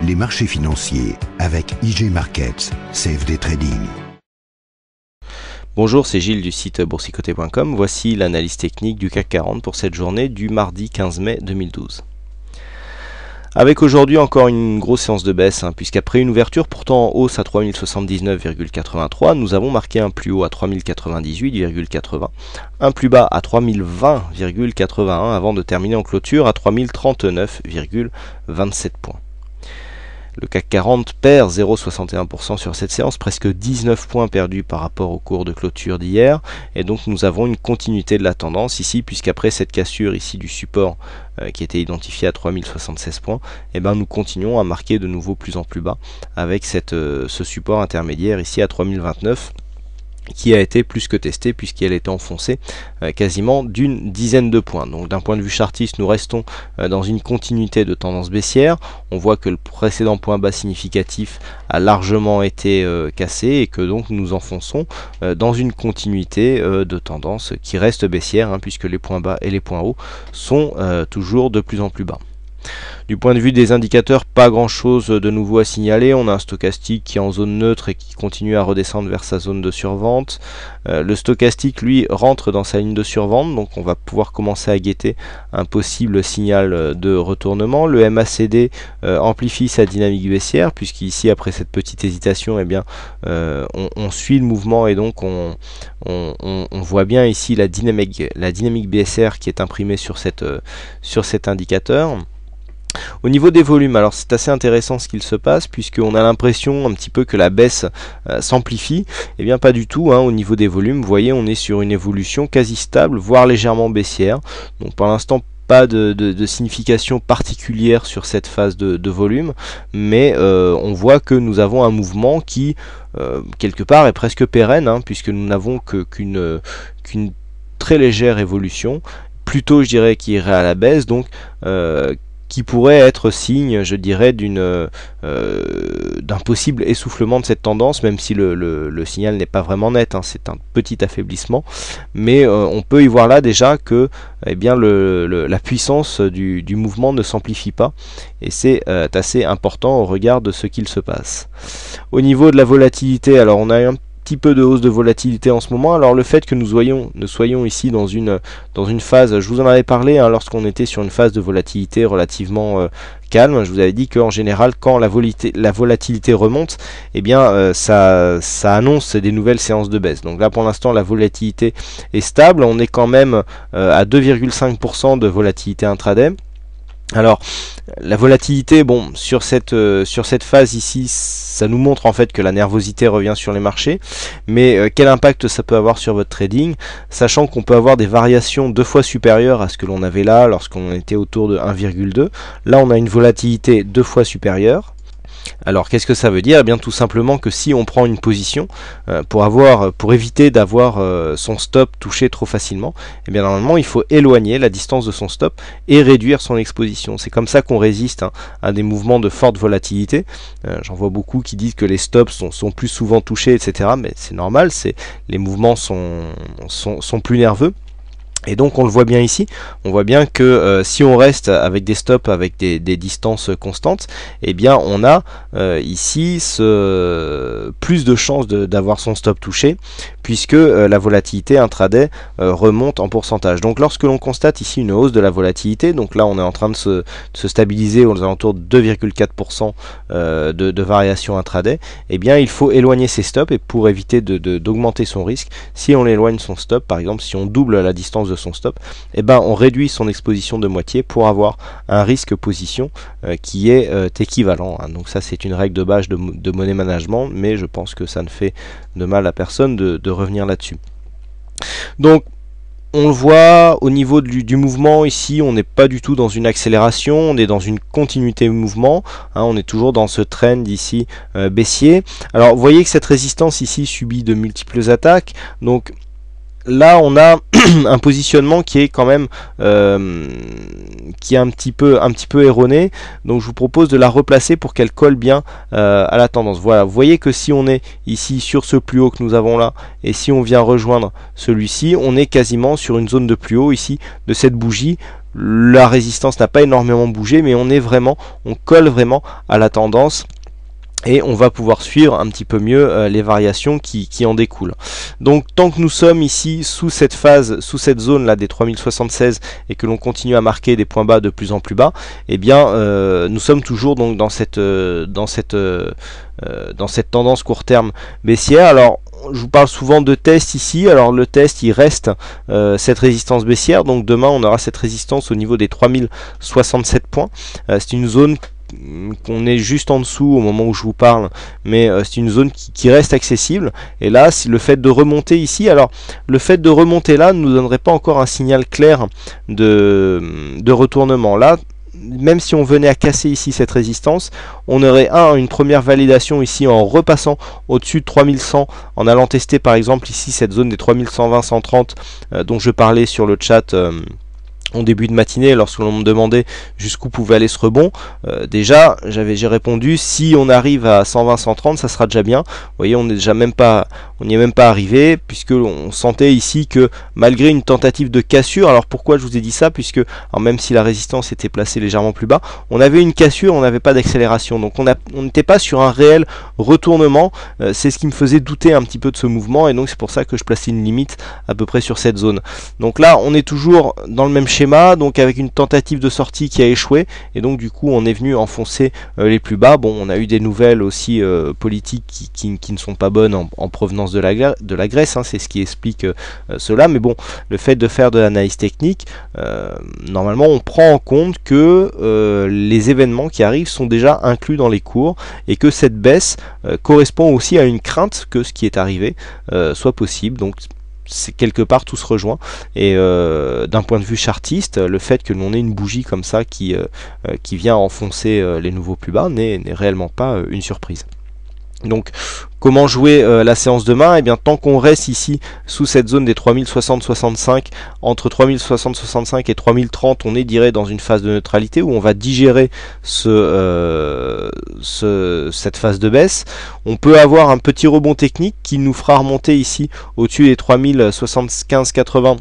les marchés financiers avec IG Markets, CFD Trading. Bonjour, c'est Gilles du site boursicoté.com. Voici l'analyse technique du CAC 40 pour cette journée du mardi 15 mai 2012. Avec aujourd'hui encore une grosse séance de baisse, puisqu'après une ouverture pourtant en hausse à 3079,83, nous avons marqué un plus haut à 3098,80, un plus bas à 3020,81 avant de terminer en clôture à 3039,27 points. Le CAC 40 perd 0,61% sur cette séance, presque 19 points perdus par rapport au cours de clôture d'hier, et donc nous avons une continuité de la tendance ici, puisqu'après cette cassure ici du support qui était identifié à 3076 points, nous continuons à marquer de nouveau plus en plus bas avec ce support intermédiaire ici à 3029 qui a été plus que testé puisqu'elle était enfoncée quasiment d'une dizaine de points. Donc d'un point de vue chartiste, nous restons dans une continuité de tendance baissière. On voit que le précédent point bas significatif a largement été cassé et que donc nous enfonçons dans une continuité de tendance qui reste baissière, puisque les points bas et les points hauts sont toujours de plus en plus bas. Du point de vue des indicateurs, pas grand chose de nouveau à signaler. On a un stochastique qui est en zone neutre et qui continue à redescendre vers sa zone de survente. Le stochastique, lui, rentre dans sa ligne de survente, donc on va pouvoir commencer à guetter un possible signal de retournement. Le MACD amplifie sa dynamique baissière, puisqu'ici, après cette petite hésitation, on suit le mouvement et donc on voit bien ici la dynamique baissière qui est imprimée sur cet indicateur. Au niveau des volumes, alors c'est assez intéressant ce qu'il se passe, puisqu'on a l'impression un petit peu que la baisse s'amplifie. Eh bien pas du tout, au niveau des volumes, vous voyez, on est sur une évolution quasi stable, voire légèrement baissière. Donc pour l'instant, pas de signification particulière sur cette phase de volume, mais on voit que nous avons un mouvement qui, quelque part, est presque pérenne, puisque nous n'avons qu'une très légère évolution, plutôt je dirais qui irait à la baisse, donc qui pourrait être signe, je dirais, d'un possible essoufflement de cette tendance, même si le signal n'est pas vraiment net, c'est un petit affaiblissement, mais on peut y voir là déjà que la puissance du mouvement ne s'amplifie pas, et c'est assez important au regard de ce qu'il se passe. Au niveau de la volatilité, alors on a un peu de hausse de volatilité en ce moment. Alors le fait que nous soyons ici dans une phase, je vous en avais parlé lorsqu'on était sur une phase de volatilité relativement calme, je vous avais dit qu'en général quand la volatilité remonte, ça annonce des nouvelles séances de baisse. Donc là pour l'instant la volatilité est stable, on est quand même à 2,5% de volatilité intraday. Alors la volatilité, sur cette phase ici, ça nous montre en fait que la nervosité revient sur les marchés, mais quel impact ça peut avoir sur votre trading, sachant qu'on peut avoir des variations 2 fois supérieures à ce que l'on avait là lorsqu'on était autour de 1,2. Là on a une volatilité 2 fois supérieure. Alors qu'est-ce que ça veut dire? Tout simplement que si on prend une position pour éviter d'avoir son stop touché trop facilement, normalement il faut éloigner la distance de son stop et réduire son exposition. C'est comme ça qu'on résiste à des mouvements de forte volatilité. J'en vois beaucoup qui disent que les stops sont plus souvent touchés, etc. Mais c'est normal, les mouvements sont plus nerveux. Et donc on le voit bien ici, on voit bien que si on reste avec des stops avec des distances constantes, on a ici plus de chances d'avoir son stop touché, puisque la volatilité intraday remonte en pourcentage. Donc lorsque l'on constate ici une hausse de la volatilité, donc là on est en train de se stabiliser aux alentours de 2,4% de variation intraday, il faut éloigner ses stops, et pour éviter d'augmenter son risque, si on éloigne son stop, par exemple si on double la distance de son stop, on réduit son exposition de moitié pour avoir un risque position qui est équivalent. Donc ça c'est une règle de base de money management, mais je pense que ça ne fait de mal à personne de revenir là-dessus. Donc on le voit au niveau du mouvement ici, on n'est pas du tout dans une accélération, on est dans une continuité de mouvement, on est toujours dans ce trend ici baissier. Alors vous voyez que cette résistance ici subit de multiples attaques, donc là on a un positionnement qui est quand même qui est un petit peu erroné, donc je vous propose de la replacer pour qu'elle colle bien à la tendance. Voilà, vous voyez que si on est ici sur ce plus haut que nous avons là, et si on vient rejoindre celui-ci, on est quasiment sur une zone de plus haut ici de cette bougie la résistance n'a pas énormément bougé, mais on colle vraiment à la tendance. Et on va pouvoir suivre un petit peu mieux les variations qui en découlent. Donc tant que nous sommes ici sous cette phase, sous cette zone là des 3076 et que l'on continue à marquer des points bas de plus en plus bas, eh bien nous sommes toujours donc dans cette tendance court terme baissière. Alors je vous parle souvent de test ici. Alors le test, il reste cette résistance baissière. Donc demain on aura cette résistance au niveau des 3067 points. C'est une zone qu'on est juste en dessous au moment où je vous parle, mais c'est une zone qui reste accessible. Et là, le fait de remonter ici, alors le fait de remonter là ne nous donnerait pas encore un signal clair de retournement. Là, même si on venait à casser ici cette résistance, on aurait une première validation ici en repassant au-dessus de 3100, en allant tester par exemple ici cette zone des 3120-130 dont je parlais sur le chat en début de matinée, lorsque l'on me demandait jusqu'où pouvait aller ce rebond. Déjà j'ai répondu, si on arrive à 120-130, ça sera déjà bien. Vous voyez, on n'y est même pas arrivé, puisque on sentait ici que malgré une tentative de cassure, alors pourquoi je vous ai dit ça, puisque alors même si la résistance était placée légèrement plus bas, on avait une cassure, on n'avait pas d'accélération, donc on n'était pas sur un réel retournement. C'est ce qui me faisait douter un petit peu de ce mouvement, et donc c'est pour ça que je plaçais une limite à peu près sur cette zone. Donc là on est toujours dans le même schéma, donc avec une tentative de sortie qui a échoué, et donc du coup on est venu enfoncer les plus bas. Bon, on a eu des nouvelles aussi politiques qui ne sont pas bonnes en provenance de la Grèce, hein, c'est ce qui explique cela, mais bon, le fait de faire de l'analyse technique, normalement on prend en compte que les événements qui arrivent sont déjà inclus dans les cours, et que cette baisse correspond aussi à une crainte que ce qui est arrivé soit possible. Donc c'est quelque part tout se rejoint, et d'un point de vue chartiste, le fait que l'on ait une bougie comme ça qui vient enfoncer les nouveaux plus bas n'est réellement pas une surprise. Donc comment jouer la séance demain? Eh bien, tant qu'on reste ici sous cette zone des 3060-65, entre 3060-65 et 3030, on est direct dans une phase de neutralité où on va digérer cette phase de baisse. On peut avoir un petit rebond technique qui nous fera remonter ici au-dessus des 3075-80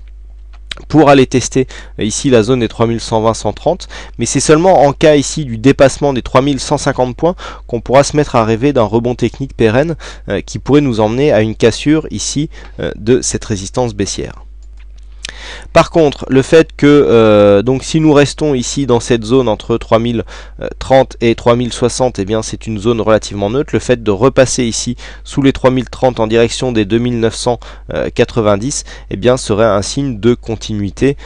pour aller tester ici la zone des 3120-130, mais c'est seulement en cas ici du dépassement des 3150 points qu'on pourra se mettre à rêver d'un rebond technique pérenne qui pourrait nous emmener à une cassure ici de cette résistance baissière. Par contre, le fait que donc si nous restons ici dans cette zone entre 3030 et 3060, eh bien c'est une zone relativement neutre. Le fait de repasser ici sous les 3030 en direction des 2990, eh bien serait un signe de continuité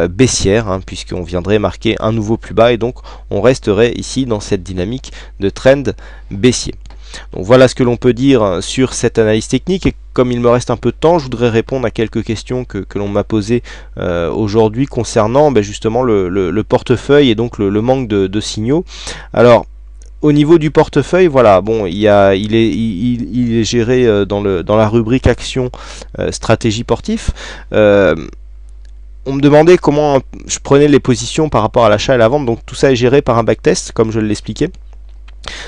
baissière, hein, puisqu'on viendrait marquer un nouveau plus bas, et donc on resterait ici dans cette dynamique de trend baissier. Donc voilà ce que l'on peut dire sur cette analyse technique, et comme il me reste un peu de temps, je voudrais répondre à quelques questions que l'on m'a posées aujourd'hui concernant justement le portefeuille et donc le manque de signaux. Alors au niveau du portefeuille, voilà, bon, il est géré dans la rubrique action stratégie portif. On me demandait comment je prenais les positions par rapport à l'achat et la vente, donc tout ça est géré par un backtest comme je l'expliquais.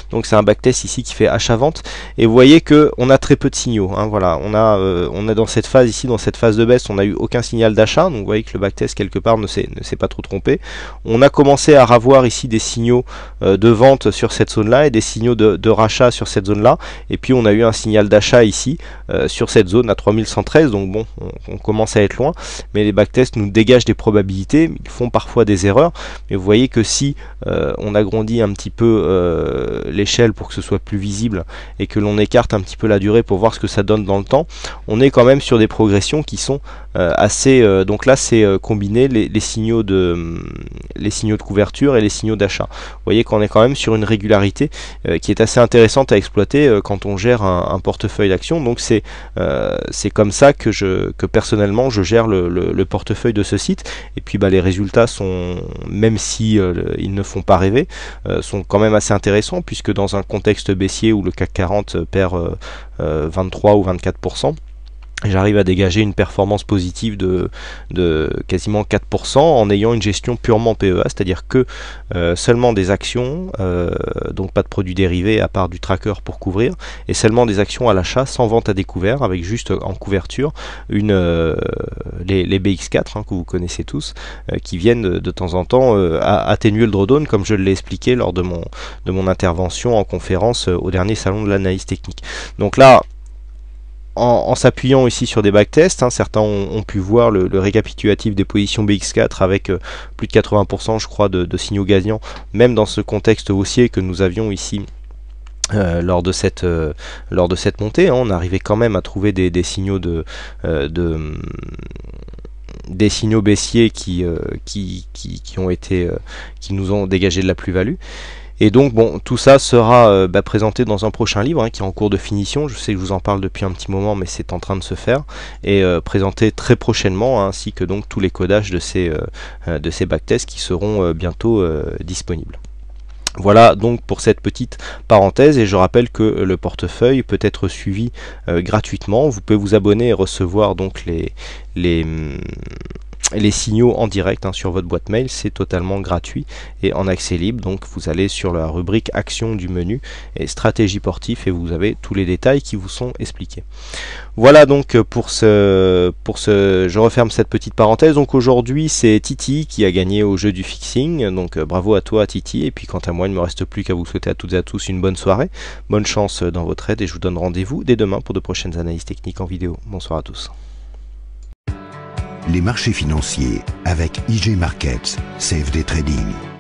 Donc c'est un backtest ici qui fait achat-vente, et vous voyez que on a très peu de signaux, hein, voilà, on a dans cette phase ici, dans cette phase de baisse, on n'a eu aucun signal d'achat, donc vous voyez que le backtest quelque part ne s'est pas trop trompé. On a commencé à avoir ici des signaux de vente sur cette zone là et des signaux de rachat sur cette zone là, et puis on a eu un signal d'achat ici sur cette zone à 3113, donc bon, on commence à être loin, mais les backtests nous dégagent des probabilités, ils font parfois des erreurs, mais vous voyez que si on agrandit un petit peu l'échelle pour que ce soit plus visible et que l'on écarte un petit peu la durée pour voir ce que ça donne dans le temps, on est quand même sur des progressions qui sont assez donc là c'est combiné les signaux de couverture et les signaux d'achat. Vous voyez qu'on est quand même sur une régularité qui est assez intéressante à exploiter quand on gère un portefeuille d'actions. Donc c'est comme ça que personnellement je gère le portefeuille de ce site, et puis les résultats sont, même si ils ne font pas rêver, sont quand même assez intéressants, puisque dans un contexte baissier où le CAC 40 perd 23 ou 24%, j'arrive à dégager une performance positive de quasiment 4% en ayant une gestion purement PEA, c'est-à-dire que seulement des actions, donc pas de produits dérivés à part du tracker pour couvrir, et seulement des actions à l'achat sans vente à découvert, avec juste en couverture les BX4 que vous connaissez tous, qui viennent de temps en temps atténuer le drawdown, comme je l'ai expliqué lors de mon intervention en conférence au dernier salon de l'analyse technique. Donc là, en s'appuyant ici sur des backtests, certains ont pu voir le récapitulatif des positions BX4 avec plus de 80% je crois de signaux gagnants, même dans ce contexte haussier que nous avions ici lors de cette montée, on arrivait quand même à trouver des signaux des signaux baissiers qui nous ont dégagé de la plus-value. Et donc bon, tout ça sera présenté dans un prochain livre qui est en cours de finition. Je sais que je vous en parle depuis un petit moment, mais c'est en train de se faire et présenté très prochainement, ainsi que donc tous les codages de ces backtests qui seront bientôt disponibles. Voilà donc pour cette petite parenthèse, et je rappelle que le portefeuille peut être suivi gratuitement. Vous pouvez vous abonner et recevoir donc les signaux en direct sur votre boîte mail, c'est totalement gratuit et en accès libre. Donc vous allez sur la rubrique action du menu et stratégie portif et vous avez tous les détails qui vous sont expliqués. Voilà donc je referme cette petite parenthèse. Donc aujourd'hui c'est Titi qui a gagné au jeu du fixing, donc bravo à toi Titi, et puis quant à moi il ne me reste plus qu'à vous souhaiter à toutes et à tous une bonne soirée, bonne chance dans vos trades, et je vous donne rendez-vous dès demain pour de prochaines analyses techniques en vidéo. Bonsoir à tous. Les marchés financiers avec IG Markets, CFD Trading.